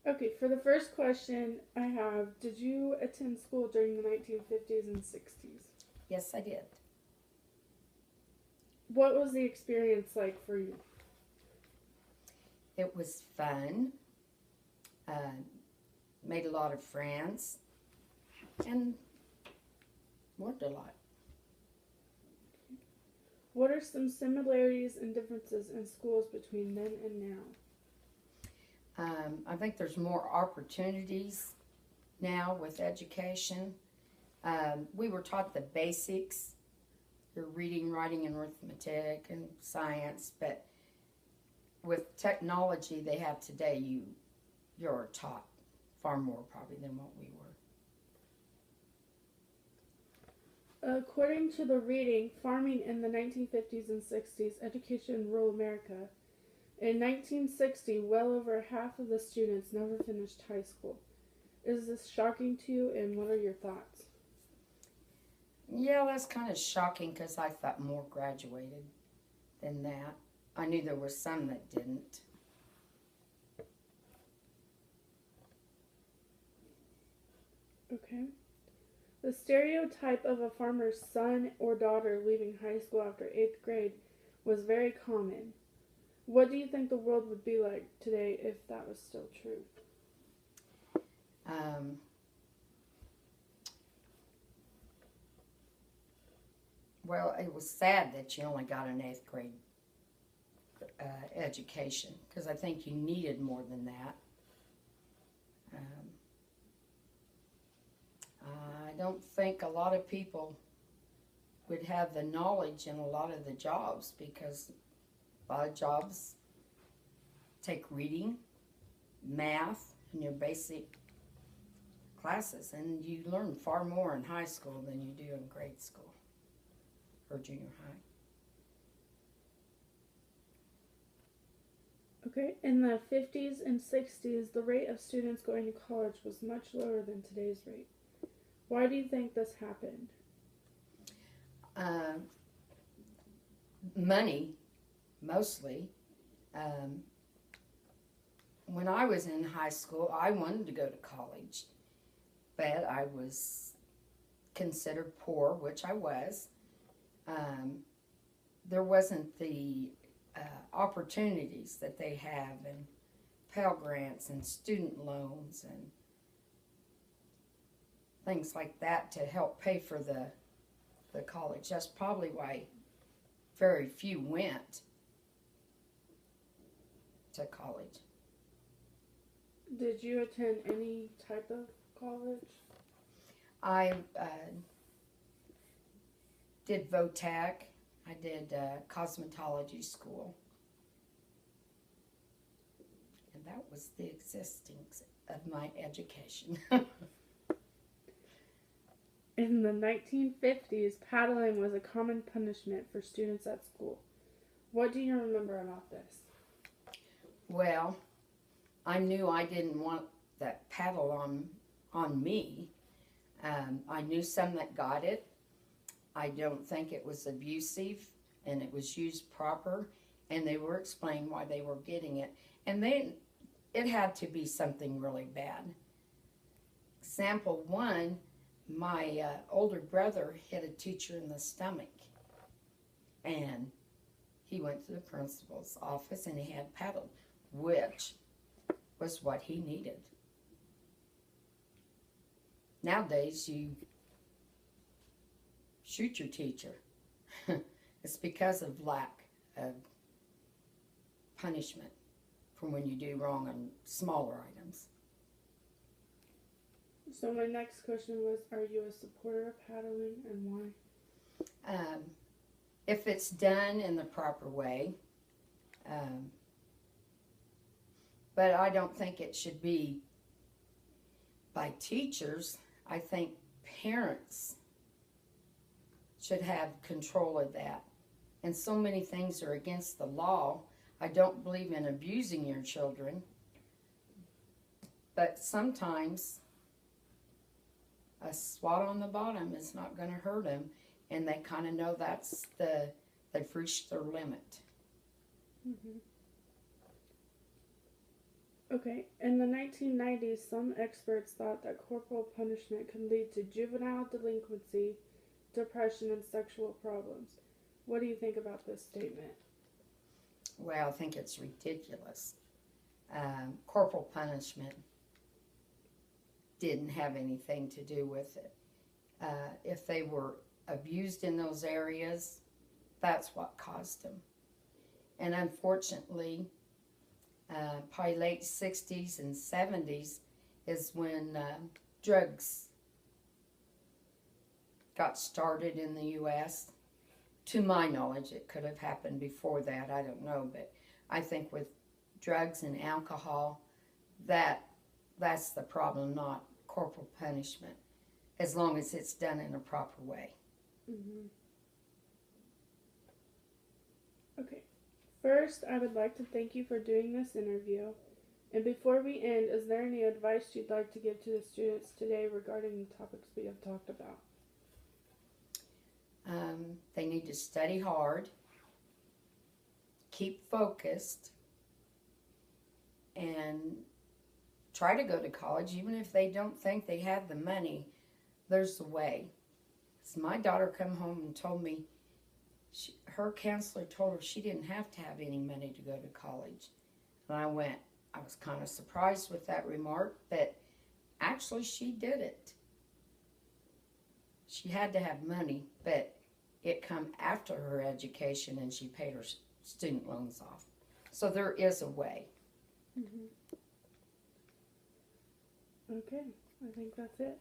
Okay, for the first question I have, did you attend school during the 1950s and 60s? Yes, I did. What was the experience like for you? It was fun. Uh, Made a lot of friends and learned a lot. What are some similarities and differences in schools between then and now? I think there's more opportunities now with education. We were taught the basics, your reading, writing, and arithmetic, and science. But with technology they have today, you're taught far more probably than what we were. According to the reading, Farming in the 1950s and 60s, Education in Rural America, in 1960, well over half of the students never finished high school. Is this shocking to you, and what are your thoughts? Yeah, that's kind of shocking because I thought more graduated than that. I knew there were some that didn't. Okay. The stereotype of a farmer's son or daughter leaving high school after 8th grade was very common. What do you think the world would be like today if that was still true? Um, well, it was sad that you only got an eighth grade education because I think you needed more than that. Um, I don't think a lot of people would have the knowledge in a lot of the jobs because a lot of jobs take reading, math, and your basic classes, and you learn far more in high school than you do in grade school or junior high. Okay, in the 50s and 60s, the rate of students going to college was much lower than today's rate. Why do you think this happened? Uh, Money, mostly. Um, when I was in high school, I wanted to go to college, but I was considered poor, which I was. Um, there wasn't the opportunities that they have in Pell Grants and student loans and things like that to help pay for the college. That's probably why very few went to college. Did you attend any type of college? I did VOTAC. I did cosmetology school. And that was the existence of my education. In the 1950s, paddling was a common punishment for students at school. What do you remember about this? Well, I knew I didn't want that paddle on me. I knew some that got it. I don't think it was abusive, and it was used proper, and they were explained why they were getting it. And then it had to be something really bad. Example one, my older brother hit a teacher in the stomach, and he went to the principal's office and he had paddled, which was what he needed. Nowadays, you shoot your teacher. It's because of lack of punishment from when you do wrong on smaller items. So my next question was, are you a supporter of paddling and why? Um, if it's done in the proper way, um, but I don't think it should be by teachers. I think parents should have control of that. And so many things are against the law. I don't believe in abusing your children, but sometimes a swat on the bottom is not going to hurt them, and they kind of know they've reached their limit. Mm-hmm. Okay, in the 1990s, some experts thought that corporal punishment could lead to juvenile delinquency, depression, and sexual problems. What do you think about this statement? Well, I think it's ridiculous. Corporal punishment didn't have anything to do with it. If they were abused in those areas, that's what caused them. And unfortunately, probably late 60s and 70s is when drugs got started in the U.S. To my knowledge, it could have happened before that, I don't know, but I think with drugs and alcohol, that's the problem, not corporal punishment, as long as it's done in a proper way. Mm-hmm. Okay. First, I would like to thank you for doing this interview. And before we end, is there any advice you'd like to give to the students today regarding the topics we have talked about? They need to study hard, keep focused, and try to go to college. Even if they don't think they have the money, there's a way. So my daughter come home and told me her counselor told her she didn't have to have any money to go to college. And I was kind of surprised with that remark, but actually she did it. She had to have money, but it come after her education and she paid her student loans off. So there is a way. Mm-hmm. Okay, I think that's it.